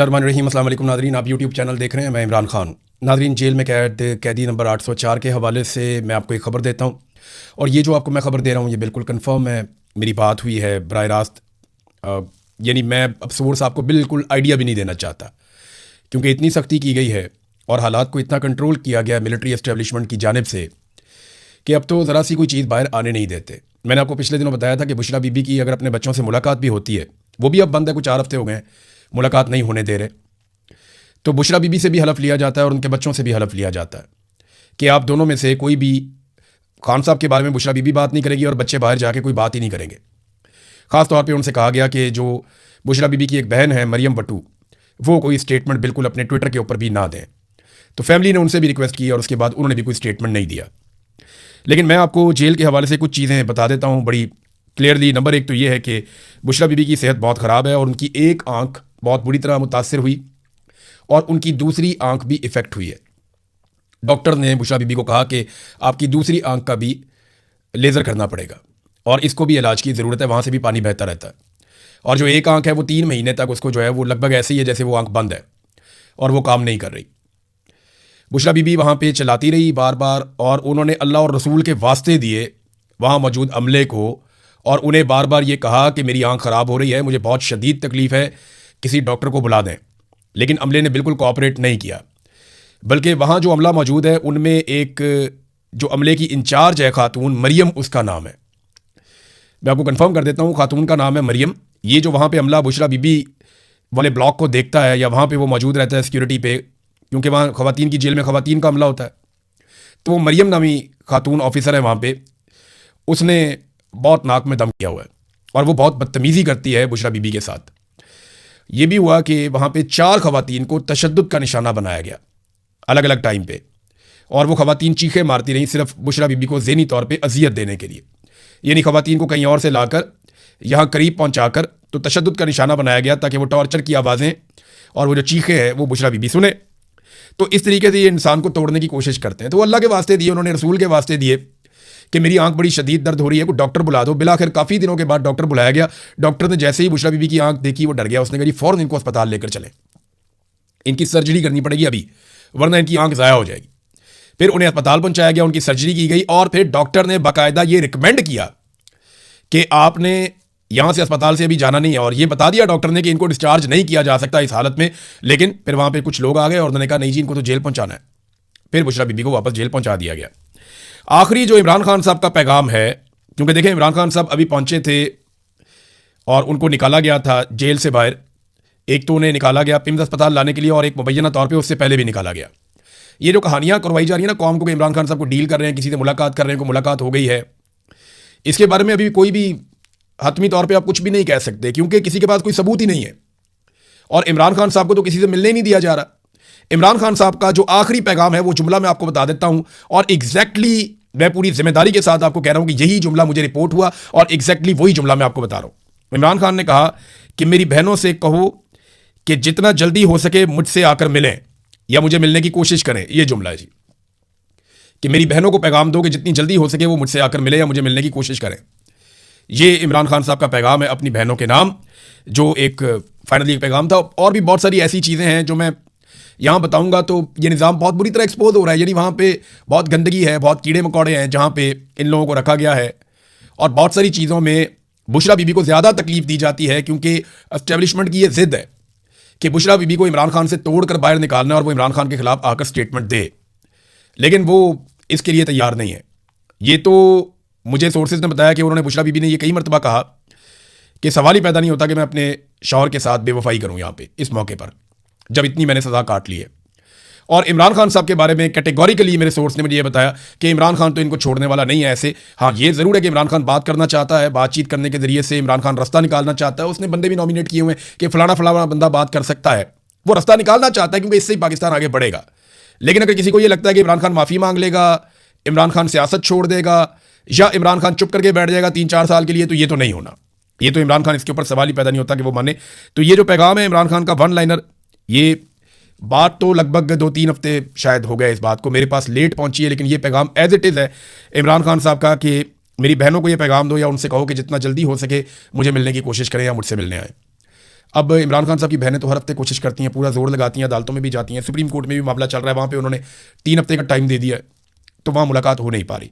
रहीम अस्सलाम वालेकुम नादरीन, आप यूट्यूब चैनल देख रहे हैं। मैं इमरान खान। नादरीन, जेल में कैदी नंबर 804 के हवाले से मैं आपको एक ख़बर देता हूँ, और ये जो आपको मैं ख़बर दे रहा हूँ ये बिल्कुल कंफर्म है, मेरी बात हुई है बराह रास्त। यानी मैं अब सोर्स आपको बिल्कुल आइडिया भी नहीं देना चाहता, क्योंकि इतनी सख्ती की गई है और हालात को इतना कंट्रोल किया गया मिलिट्री एस्टेब्लिशमेंट की जानिब से कि अब तो ज़रा सी कोई चीज़ बाहर आने नहीं देते। मैंने आपको पिछले दिनों बताया था कि बुशरा बीबी की अगर अपने बच्चों से मुलाकात भी होती है, वो भी अब बंद है, कुछ 4 हफ्ते हो गए हैं मुलाकात नहीं होने दे रहे, तो बुशरा बीबी से भी हलफ लिया जाता है और उनके बच्चों से भी हलफ लिया जाता है कि आप दोनों में से कोई भी खान साहब के बारे में बुशरा बीबी बात नहीं करेगी और बच्चे बाहर जाके कोई बात ही नहीं करेंगे। ख़ास तौर पे उनसे कहा गया कि जो बुशरा बीबी की एक बहन है मरियम बटू, वो कोई स्टेटमेंट बिल्कुल अपने ट्विटर के ऊपर भी ना दें। तो फैमिली ने उनसे भी रिक्वेस्ट की और उसके बाद उन्होंने भी कोई स्टेटमेंट नहीं दिया। लेकिन मैं आपको जेल के हवाले से कुछ चीज़ें बता देता हूँ बड़ी क्लियरली। नंबर 1 तो ये है कि बुशरा बीबी की सेहत बहुत ख़राब है और उनकी एक आंख बहुत बुरी तरह मुतासर हुई और उनकी दूसरी आंख भी इफ़ेक्ट हुई है। डॉक्टर ने बुशरा बीबी को कहा कि आपकी दूसरी आंख का भी लेज़र करना पड़ेगा और इसको भी इलाज की ज़रूरत है, वहाँ से भी पानी बहता रहता है। और जो एक आंख है वो 3 महीने तक उसको जो है वो लगभग ऐसे ही है जैसे वो आंख बंद है और वो काम नहीं कर रही। बुशरा बीबी वहाँ पे चलाती रही बार बार, और उन्होंने अल्लाह और रसूल के वास्ते दिए वहाँ मौजूद अमले को, और उन्हें बार बार ये कहा कि मेरी आंख ख़राब हो रही है, मुझे बहुत शदीद तकलीफ़ है, किसी डॉक्टर को बुला दें। लेकिन अमले ने बिल्कुल कोऑपरेट नहीं किया, बल्कि वहाँ जो अमला मौजूद है उनमें एक जो अमले की इंचार्ज है खातून, मरियम उसका नाम है। मैं आपको कंफर्म कर देता हूँ, खातून का नाम है मरियम। ये जो वहाँ पे अमला बुशरा बीबी वाले ब्लॉक को देखता है या वहाँ पे वो मौजूद रहता है सिक्योरिटी पे, क्योंकि वहाँ ख़वातीन की जेल में ख़वातीन का अमला होता है, तो वो मरियम नामी खातून ऑफिसर है वहाँ पे, उसने बहुत नाक में दम किया हुआ है और वो बहुत बदतमीज़ी करती है बुशरा बीबी के साथ। ये भी हुआ कि वहाँ पे 4 ख़वातीन को तशद्दुद का निशाना बनाया गया अलग अलग टाइम पे, और वो ख़वातीन चीखें मारती रहीं सिर्फ बुशरा बीबी को ज़हनी तौर पे अजियत देने के लिए। यानी ख़वातीन को कहीं और से लाकर यहाँ करीब पहुँचाकर तो तशद्दुद का निशाना बनाया गया ताकि वो टॉर्चर की आवाज़ें और वो जो चीखें हैं वो बुशरा बीबी सुने। तो इस तरीके से ये इंसान को तोड़ने की कोशिश करते हैं। तो अल्लाह के वास्ते दिए, उन्होंने रसूल के वास्ते दिए कि मेरी आंख बड़ी शदीद दर्द हो रही है, कोई डॉक्टर बुला दो। बिलाखिर काफ़ी दिनों के बाद डॉक्टर बुलाया गया। डॉक्टर ने जैसे ही बुशरा बीबी की आंख देखी वो डर गया, उसने कहा जी फ़ौरन इनको अस्पताल लेकर चलें, इनकी सर्जरी करनी पड़ेगी अभी, वरना इनकी आंख ज़ाया हो जाएगी। फिर उन्हें अस्पताल पहुंचाया गया, उनकी सर्जरी की गई, और फिर डॉक्टर ने बाकायदा ये रिकमेंड किया कि आपने यहाँ से अस्पताल से अभी जाना नहीं है, और ये बता दिया डॉक्टर ने कि इनको डिस्चार्ज नहीं किया जा सकता इस हालत में। लेकिन फिर वहाँ पे कुछ लोग आ गए और उन्होंने कहा नहीं जी इनको तो जेल पहुँचाना है। फिर बुशरा बीबी को वापस जेल पहुँचा दिया गया। आखिरी जो इमरान खान साहब का पैगाम है, क्योंकि देखें इमरान खान साहब अभी पहुँचे थे और उनको निकाला गया था जेल से बाहर। एक तो उन्हें निकाला गया पिम्स अस्पताल लाने के लिए, और एक मुबैना तौर पर उससे पहले भी निकाला गया। ये जो कहानियाँ करवाई जा रही है ना कौम को कि इमरान खान साहब को डील कर रहे हैं, किसी से मुलाकात कर रहे हैं, को मुलाकात हो गई है, इसके बारे में अभी कोई भी हतमी तौर पे आप कुछ भी नहीं कह सकते, क्योंकि किसी के पास कोई सबूत ही नहीं है। और इमरान खान साहब को तो किसी से मिलने ही नहीं दिया जा रहा। इमरान खान साहब का जो आखिरी पैगाम है वो जुमला मैं आपको बता देता हूं, और एग्जैक्टली मैं पूरी जिम्मेदारी के साथ आपको कह रहा हूं कि यही जुमला मुझे रिपोर्ट हुआ और एग्जैक्टली वही जुमला मैं आपको बता रहा हूं। इमरान खान ने कहा कि मेरी बहनों से कहो कि जितना जल्दी हो सके मुझसे आकर मिलें या मुझे मिलने की कोशिश करें। यह जुमला है जी, कि मेरी बहनों को पैगाम दो कि जितनी जल्दी हो सके वो मुझसे आकर मिले या मुझे मिलने की कोशिश करें। ये इमरान खान साहब का पैगाम है अपनी बहनों के नाम, जो एक फाइनली एक पैगाम था। और भी बहुत सारी ऐसी चीज़ें हैं जो मैं यहाँ बताऊँगा तो ये निज़ाम बहुत बुरी तरह एक्सपोज हो रहा है। यानी वहाँ पे बहुत गंदगी है, बहुत कीड़े मकोड़े हैं जहाँ पे इन लोगों को रखा गया है, और बहुत सारी चीज़ों में बुशरा बीबी को ज़्यादा तकलीफ दी जाती है, क्योंकि एस्टेब्लिशमेंट की ये ज़िद है कि बुशरा बीबी को इमरान खान से तोड़ कर बाहर निकालना और वो इमरान खान के खिलाफ आकर स्टेटमेंट दे, लेकिन वो इसके लिए तैयार नहीं है। ये तो मुझे सोर्सेज ने बताया कि उन्होंने बुशरा बीबी ने ये कई मरतबा कहा कि सवाल ही पैदा नहीं होता कि मैं अपने शौहर के साथ बेवफाई करूं यहाँ पे इस मौके पर, जब इतनी मैंने सज़ा काट ली है। और इमरान खान साहब के बारे में कैटेगोरिकली मेरे सोर्स ने मुझे ये बताया कि इमरान खान तो इनको छोड़ने वाला नहीं है ऐसे। हाँ, ये ज़रूर है कि इमरान खान बात करना चाहता है, बातचीत करने के ज़रिए से इमरान खान रास्ता निकालना चाहता है। उसने बंदे भी नॉमिनेट किए हुए हैं कि फलाना फलाना बंदा बात कर सकता है, वो रास्ता निकालना चाहता है क्योंकि इससे ही पाकिस्तान आगे बढ़ेगा। लेकिन अगर किसी को ये लगता है कि इमरान खान माफ़ी मांग लेगा, इमरान खान सियासत छोड़ देगा, या इमरान खान चुप करके बैठ जाएगा 3-4 साल के लिए, तो ये तो नहीं होना। ये तो इमरान खान, इसके ऊपर सवाल ही पैदा नहीं होता कि वो माने। तो ये जो पैगाम है इमरान खान का वन लाइनर, ये बात तो लगभग 2-3 हफ्ते शायद हो गए इस बात को, मेरे पास लेट पहुंची है, लेकिन ये पैगाम एज इट इज़ है इमरान खान साहब का कि मेरी बहनों को ये पैगाम दो या उनसे कहो कि जितना जल्दी हो सके मुझे मिलने की कोशिश करें या मुझसे मिलने आए। अब इमरान खान साहब की बहनें तो हर हफ्ते कोशिश करती हैं, पूरा जोर लगाती हैं, अदालतों में भी जाती हैं, सुप्रीम कोर्ट में भी मामला चल रहा है, वहाँ पे उन्होंने 3 हफ्ते का टाइम दे दिया है, तो वहाँ मुलाकात हो नहीं पा रही।